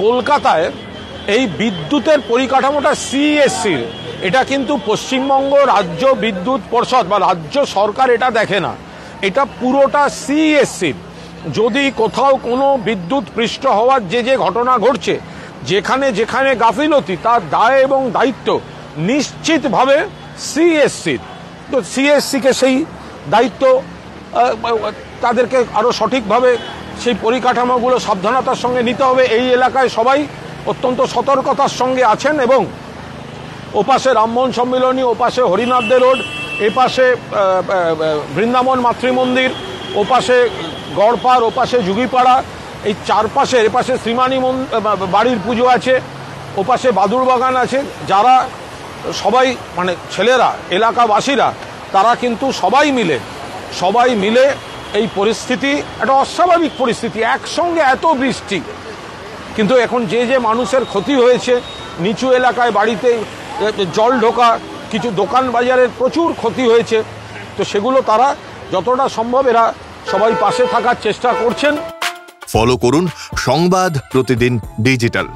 কলকাতায় এই বিদ্যুতের পরিকাঠামোটা সিএসসির, এটা কিন্তু পশ্চিমবঙ্গ রাজ্য বিদ্যুৎ পর্ষদ বা রাজ্য সরকার এটা দেখে না, এটা পুরোটা সিএসসির। যদি কোথাও কোনো বিদ্যুৎ পৃষ্ঠ হওয়ার যে ঘটনা ঘটছে, যেখানে যেখানে গাফিলতি, তার দায় এবং দায়িত্ব নিশ্চিতভাবে সিএসসির। তো সিএসসিকে সেই দায়িত্ব তাদেরকে আরও সঠিকভাবে সেই পরিকাঠামোগুলো সাবধানতার সঙ্গে নিতে হবে। এই এলাকায় সবাই অত্যন্ত সতর্কতার সঙ্গে আছেন এবং ওপাশে রামমোহন সম্মিলনী, ওপাশে হরিনাথদে রোড, এপাশে বৃন্দাবন মাতৃমন্দির, ওপাশে গড়পাড়, ওপাশে যুগিপাড়া, এই চারপাশে, এপাশে শ্রীমানি বাড়ির পুজো আছে, ওপাশে বাদুর বাগান আছে। যারা সবাই মানে ছেলেরা, এলাকাবাসীরা, তারা কিন্তু সবাই মিলে এই পরিস্থিতি, একটা অস্বাভাবিক পরিস্থিতি, একসঙ্গে এত বৃষ্টি, কিন্তু এখন যে মানুষের ক্ষতি হয়েছে, নিচু এলাকায় বাড়িতে জল ঢোকা, কিছু দোকান বাজারের প্রচুর ক্ষতি হয়েছে, তো সেগুলো তারা যতটা সম্ভব এরা সবাই পাশে থাকার চেষ্টা করছেন। ফলো করুন সংবাদ প্রতিদিন ডিজিটাল।